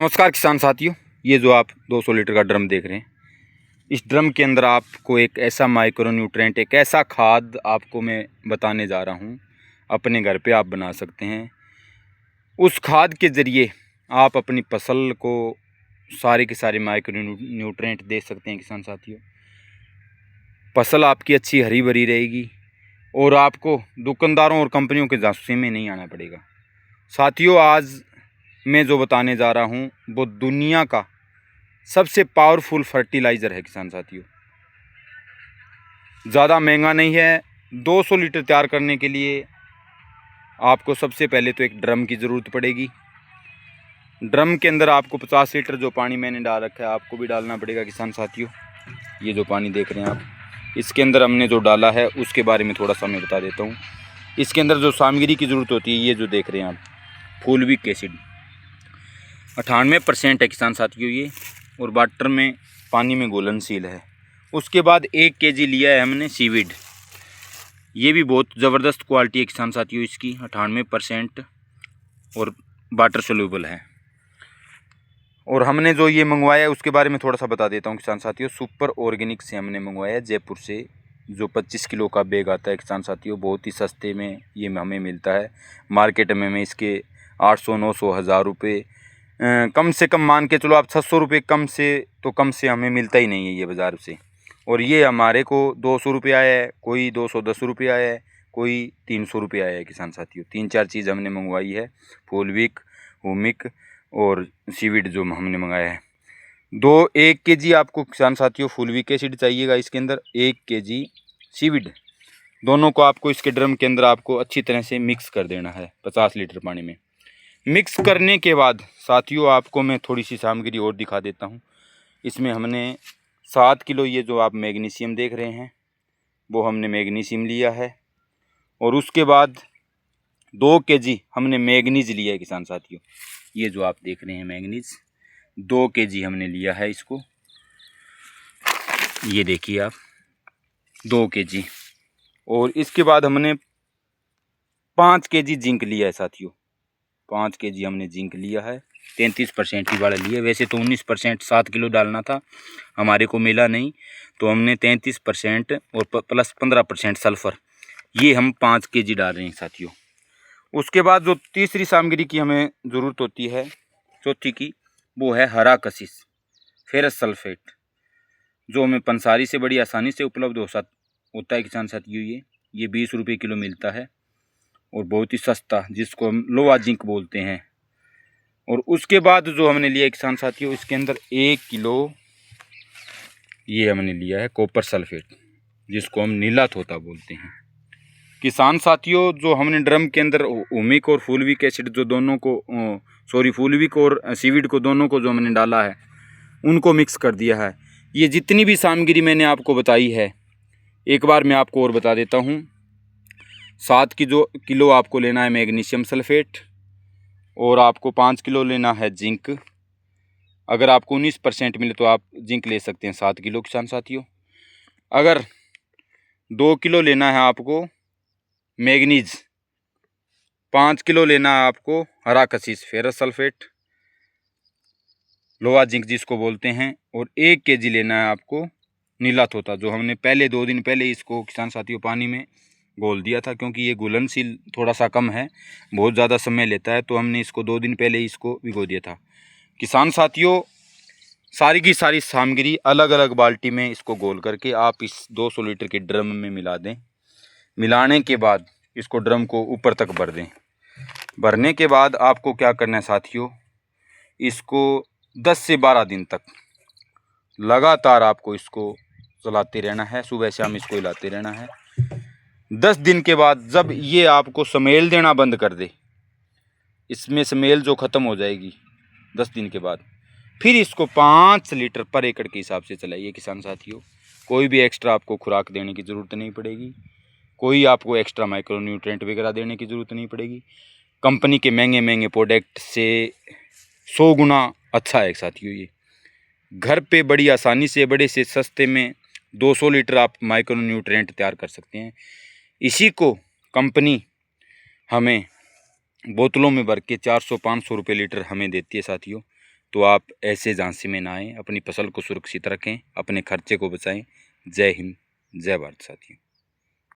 नमस्कार किसान साथियों, ये जो आप 200 लीटर का ड्रम देख रहे हैं, इस ड्रम के अंदर आपको एक ऐसा माइक्रो न्यूट्रेंट, एक ऐसा खाद आपको मैं बताने जा रहा हूँ, अपने घर पे आप बना सकते हैं। उस खाद के ज़रिए आप अपनी फसल को सारे के सारे माइक्रो न्यूट्रेंट दे सकते हैं। किसान साथियों, फसल आपकी अच्छी हरी भरी रहेगी और आपको दुकानदारों और कंपनियों के जासूसी में नहीं आना पड़ेगा। साथियों, आज मैं जो बताने जा रहा हूँ वो दुनिया का सबसे पावरफुल फर्टिलाइज़र है। किसान साथियों, ज़्यादा महंगा नहीं है। 200 लीटर तैयार करने के लिए आपको सबसे पहले तो एक ड्रम की ज़रूरत पड़ेगी। ड्रम के अंदर आपको 50 लीटर जो पानी मैंने डाल रखा है आपको भी डालना पड़ेगा। किसान साथियों, ये जो पानी देख रहे हैं आप, इसके अंदर हमने जो डाला है उसके बारे में थोड़ा सा मैं बता देता हूँ। इसके अंदर जो सामग्री की ज़रूरत होती है, ये जो देख रहे हैं आप, फुलविक एसिड 98% है किसान साथियों ये, और वाटर में पानी में घुलनशील है। उसके बाद 1 kg लिया है हमने सीवीड। ये भी बहुत ज़बरदस्त क्वालिटी है किसान साथियों इसकी, 98% और वाटर सोल्यूबल है। और हमने जो ये मंगवाया है उसके बारे में थोड़ा सा बता देता हूँ किसान साथियों। सुपर ऑर्गेनिक से हमने मंगवाया है, जयपुर से, जो 25 किलो का बैग आता है। किसान साथियों, बहुत ही सस्ते में ये हमें मिलता है। मार्केट में मैं इसके 800, 900, 1000 रुपये, कम से कम मान के चलो आप 600 रुपये कम से हमें मिलता ही नहीं है ये बाज़ार से। और ये हमारे को 200 रुपये आया है, कोई 210 रुपये आया है, कोई 300 रुपये आया है। किसान साथियों, 3-4 चीज़ हमने मंगवाई है, फुलविक, हुमिक और सीवीड जो हमने मंगाया है। 1 kg आपको किसान साथियों फुलविक एसिड चाहिएगा, इसके अंदर 1 kg सीवीड। दोनों को आपको इसके ड्रम के अंदर आपको अच्छी तरह से मिक्स कर देना है 50 लीटर पानी में। मिक्स करने के बाद साथियों आपको मैं थोड़ी सी सामग्री और दिखा देता हूँ। इसमें हमने 7 किलो, ये जो आप मैग्नीशियम देख रहे हैं वो हमने मैग्नीशियम लिया है। और उसके बाद 2 kg हमने मैग्नीज लिया है। किसान साथियों, ये जो आप देख रहे हैं मैग्नीज, 2 kg हमने लिया है इसको। ये देखिए आप, 2 kg। और इसके बाद हमने 5 kg जिंक लिया है साथियों। 5 kg हमने जिंक लिया है, 33% ही वाला लिया। वैसे तो 19% 7 किलो डालना था, हमारे को मिला नहीं, तो हमने 33% और प्लस 15% सल्फ़र, ये हम 5 kg डाल रहे हैं साथियों। उसके बाद जो तीसरी सामग्री की हमें ज़रूरत होती है, चौथी की, वो है हरा कशिश, फेरस सल्फेट, जो हमें पंसारी से बड़ी आसानी से उपलब्ध होता है। किसान साथियों, ये 20 रुपये किलो मिलता है और बहुत ही सस्ता, जिसको हम लोहा जिंक बोलते हैं। और उसके बाद जो हमने लिया किसान साथियों, इसके अंदर 1 किलो ये हमने लिया है कॉपर सल्फेट, जिसको हम नीला तोता बोलते हैं। किसान साथियों, जो हमने ड्रम के अंदर हुमिक और फुलविक एसिड जो दोनों को फुलविक और सीवीड को दोनों को जो हमने डाला है उनको मिक्स कर दिया है। ये जितनी भी सामग्री मैंने आपको बताई है, एक बार मैं आपको और बता देता हूँ। 7 किलो आपको लेना है मैग्नीशियम सल्फेट, और आपको 5 किलो लेना है जिंक। अगर आपको 19% मिले तो आप जिंक ले सकते हैं 7 किलो। किसान साथियों, अगर 2 किलो लेना है आपको मैग्नीज, 5 किलो लेना है आपको हरा कशिश फेरस सल्फेट, लोहा जिंक जिसको बोलते हैं, और 1 kg लेना है आपको नीला तोता, जो हमने पहले 2 दिन पहले इसको किसान साथियों पानी में घोल दिया था। क्योंकि ये घुलनशील थोड़ा सा कम है, बहुत ज़्यादा समय लेता है, तो हमने इसको 2 दिन पहले इसको भिगो दिया था। किसान साथियों, सारी की सारी सामग्री अलग अलग बाल्टी में इसको घोल करके आप इस 200 लीटर के ड्रम में मिला दें। मिलाने के बाद इसको ड्रम को ऊपर तक भर दें। भरने के बाद आपको क्या करना है साथियों, इसको 10 से 12 दिन तक लगातार आपको इसको चलाते रहना है, सुबह शाम इसको हिलाते रहना है। 10 दिन के बाद जब ये आपको स्मेल देना बंद कर दे, इसमें स्मेल जो ख़त्म हो जाएगी 10 दिन के बाद, फिर इसको 5 लीटर पर एकड़ के हिसाब से चलाइए। किसान साथियों, कोई भी एक्स्ट्रा आपको खुराक देने की ज़रूरत नहीं पड़ेगी, कोई आपको एक्स्ट्रा माइक्रो न्यूट्रेंट वगैरह देने की ज़रूरत नहीं पड़ेगी। कंपनी के महंगे महंगे प्रोडक्ट से 100 गुना अच्छा है साथियों। ये घर पे बड़ी आसानी से, बड़े से सस्ते में 200 लीटर आप माइक्रो न्यूट्रेंट तैयार कर सकते हैं। इसी को कंपनी हमें बोतलों में भर के 400-500 रुपये लीटर हमें देती है साथियों। तो आप ऐसे झांसे में ना आएँ, अपनी फसल को सुरक्षित रखें, अपने खर्चे को बचाएं। जय हिंद, जय भारत साथियों।